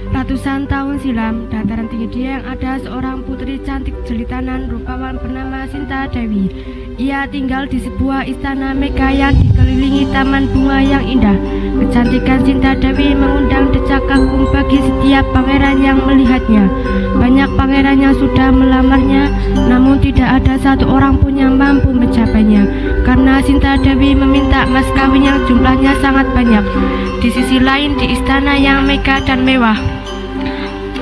Ratusan tahun silam, dataran tinggi Dieng ada seorang putri cantik jelitanan rupawan bernama Sinta Dewi. Ia tinggal di sebuah istana megah yang dikelilingi taman bunga yang indah. Kecantikan Sinta Dewi mengundang decak kagum bagi setiap pangeran yang melihatnya. Banyak pangeran yang sudah melamarnya, namun tidak ada satu orang pun yang mampu mencapainya. Karena Sinta Dewi meminta mas kawin yang jumlahnya sangat banyak. Di sisi lain, di istana yang megah dan mewah.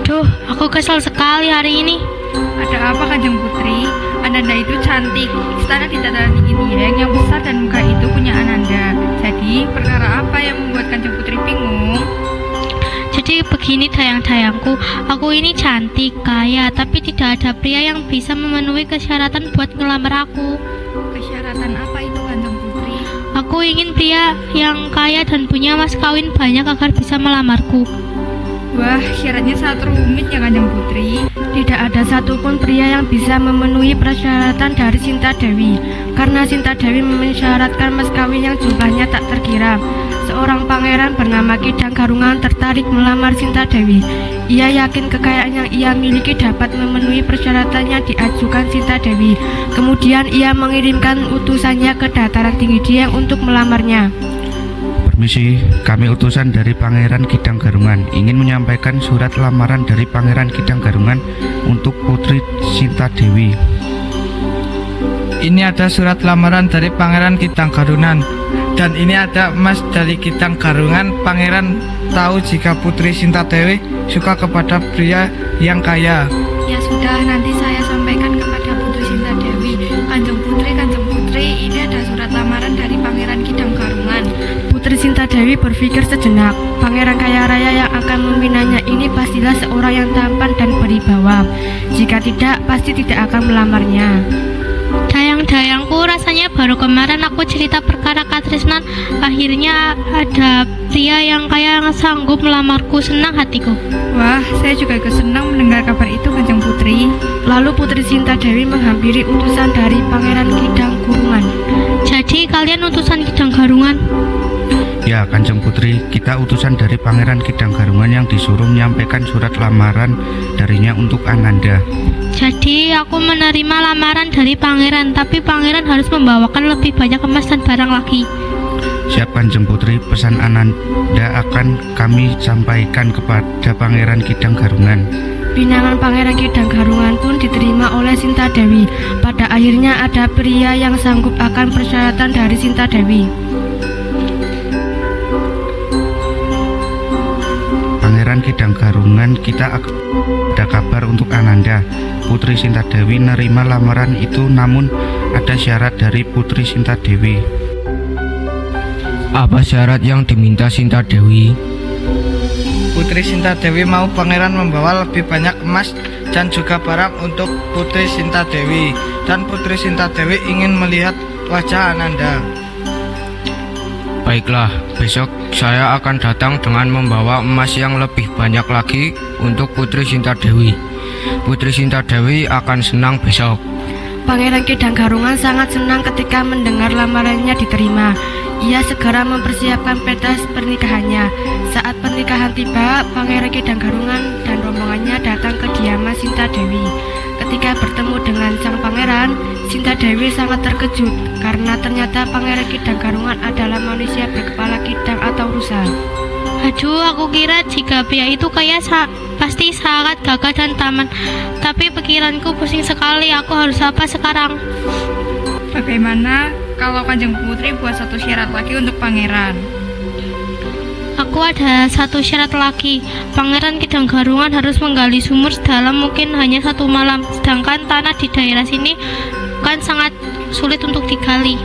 Duh, aku kesal sekali hari ini. Ada apa Kanjeng Putri? Ananda itu cantik. Istana di dataran tinggi Dieng yang besar dan megah itu punya Ananda. Jadi perkara apa yang membuat Kanjeng Putri bingung? Jadi begini dayang-dayangku, aku ini cantik, kaya, tapi tidak ada pria yang bisa memenuhi persyaratan buat ngelamar aku. Persyaratan apa itu Kanjeng Putri? Aku ingin pria yang kaya dan punya mas kawin banyak agar bisa melamarku. Wah, syaratnya sangat rumit ya Kanjeng Putri. Tidak ada satupun pria yang bisa memenuhi persyaratan dari Sinta Dewi. Karena Sinta Dewi mensyaratkan mas kawin yang jumlahnya tak terkira. Seorang pangeran bernama Kidang Garungan tertarik melamar Sinta Dewi. Ia yakin kekayaan yang ia miliki dapat memenuhi persyaratan yang diajukan Sinta Dewi. Kemudian ia mengirimkan utusannya ke dataran tinggi Dieng untuk melamarnya. Permisi, kami utusan dari Pangeran Kidang Garungan ingin menyampaikan surat lamaran dari Pangeran Kidang Garungan untuk Putri Sinta Dewi. Ini ada surat lamaran dari Pangeran Kidang Garungan. Dan ini ada emas dari Kidang Garungan. Pangeran tahu jika Putri Sinta Dewi suka kepada pria yang kaya. Ya sudah, nanti saya sampaikan kepada Putri Sinta Dewi. Kanjeng Putri, ini ada surat lamaran dari Pangeran Kidang Garungan. Putri Sinta Dewi berpikir sejenak. Pangeran kaya raya yang akan meminanya ini pastilah seorang yang tampan dan berwibawa. Jika tidak, pasti tidak akan melamarnya. Dayang-dayangku, rasanya baru kemarin aku cerita perkara katresnan, akhirnya ada pria yang kaya yang sanggup melamarku. Senang hatiku. Wah, saya juga ikut senang mendengar kabar itu Kanjeng Putri. Lalu Putri Sinta Dewi menghampiri utusan dari Pangeran Kidang Garungan. Jadi kalian utusan Kidang Garungan? Ya, Kanjeng Putri, kita utusan dari Pangeran Kidang Garungan yang disuruh menyampaikan surat lamaran darinya untuk Ananda. Jadi aku menerima lamaran dari pangeran, tapi pangeran harus membawakan lebih banyak emas dan barang lagi. Siap Kanjeng Putri, pesan Ananda akan kami sampaikan kepada Pangeran Kidang Garungan. Pinangan Pangeran Kidang Garungan pun diterima oleh Sinta Dewi. Pada akhirnya ada pria yang sanggup akan persyaratan dari Sinta Dewi. Pangeran Kidang Garungan, kita ada kabar untuk Ananda. Putri Sinta Dewi nerima lamaran itu, namun ada syarat dari Putri Sinta Dewi. Apa syarat yang diminta Sinta Dewi? Putri Sinta Dewi mau pangeran membawa lebih banyak emas dan juga barang untuk Putri Sinta Dewi. Dan Putri Sinta Dewi ingin melihat wajah Ananda. Baiklah, besok saya akan datang dengan membawa emas yang lebih banyak lagi untuk Putri Sinta Dewi. Putri Sinta Dewi akan senang besok. Pangeran Kidang Garungan sangat senang ketika mendengar lamarannya diterima. Ia segera mempersiapkan pentas pernikahannya. Saat pernikahan tiba, Pangeran Kidang Garungan dan rombongannya datang ke kediaman Sinta Dewi. Ketika bertemu dengan sang pangeran, Sinta Dewi sangat terkejut karena ternyata Pangeran Kidang Garungan adalah manusia berkepala kidang atau rusa. Aduh, aku kira jika pria itu kaya pasti sangat gagah dan tampan. Tapi pikiranku pusing sekali, aku harus apa sekarang? Bagaimana kalau Kanjeng Putri buat satu syarat lagi untuk pangeran? Aku ada satu syarat lagi. Pangeran Kidang Garungan harus menggali sumur sedalam mungkin hanya 1 malam. Sedangkan tanah di daerah sini kan sangat sulit untuk digali.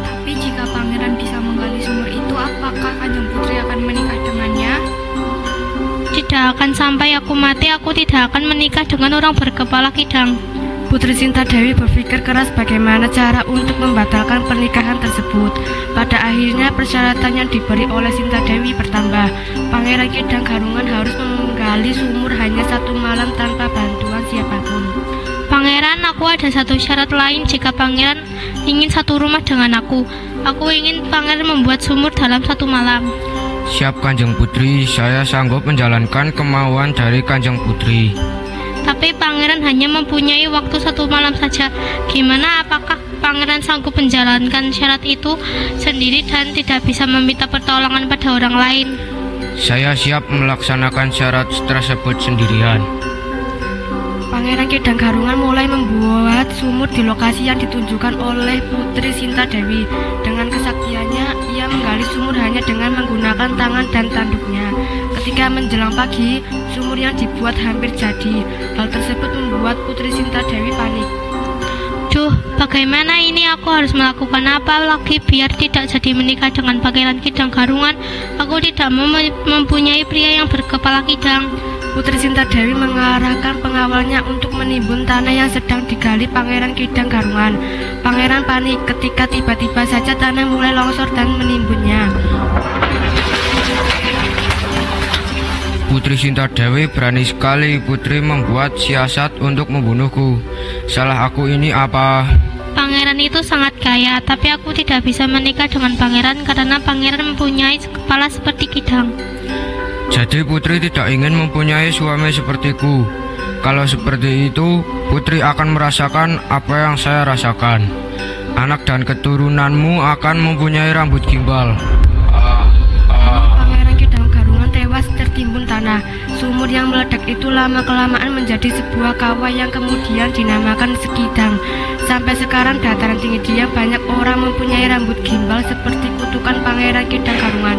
Tapi jika pangeran bisa menggali sumur itu, apakah Kanjeng Putri akan menikah dengannya? Tidak akan sampai aku mati, aku tidak akan menikah dengan orang berkepala kidang. Putri Sinta Dewi berpikir keras bagaimana cara untuk membatalkan pernikahan tersebut. Pada akhirnya persyaratan yang diberi oleh Sinta Dewi bertambah. Pangeran Kidang Garungan harus menggali sumur hanya 1 malam tanpa bantuan siapapun. Pangeran, aku ada satu syarat lain. Jika pangeran ingin satu rumah dengan aku ingin pangeran membuat sumur dalam 1 malam. Siap Kanjeng Putri, saya sanggup menjalankan kemauan dari Kanjeng Putri. Tapi pangeran hanya mempunyai waktu 1 malam saja. Gimana, apakah pangeran sanggup menjalankan syarat itu sendiri dan tidak bisa meminta pertolongan pada orang lain? Saya siap melaksanakan syarat tersebut sendirian. Pangeran Kidang Garungan mulai membuat sumur di lokasi yang ditunjukkan oleh Putri Sinta Dewi. Dengan kesaktiannya, ia menggali sumur hanya dengan menggunakan tangan dan tanduknya. Ketika menjelang pagi, sumur yang dibuat hampir jadi. Hal tersebut membuat Putri Sinta Dewi panik. Duh, bagaimana ini, aku harus melakukan apa lagi biar tidak jadi menikah dengan Pangeran Kidang Garungan? Aku tidak mau mempunyai pria yang berkepala kidang. Putri Sinta Dewi mengarahkan pengawalnya untuk menimbun tanah yang sedang digali Pangeran Kidang Garungan. Pangeran panik ketika tiba-tiba saja tanah mulai longsor dan menimbunnya. Putri Sinta Dewi berani sekali. Putri membuat siasat untuk membunuhku. Salah aku ini apa? Pangeran itu sangat kaya, tapi aku tidak bisa menikah dengan pangeran karena pangeran mempunyai kepala seperti kidang. Jadi Putri tidak ingin mempunyai suami sepertiku. Kalau seperti itu, Putri akan merasakan apa yang saya rasakan. Anak dan keturunanmu akan mempunyai rambut gimbal. Pangeran Kidang Garungan tewas tertimbun tanah. Sumur yang meledak itu lama-kelamaan menjadi sebuah kawah yang kemudian dinamakan Sekidang. Sampai sekarang dataran tinggi Dieng banyak orang mempunyai rambut gimbal seperti kutukan Pangeran Kidang Garungan.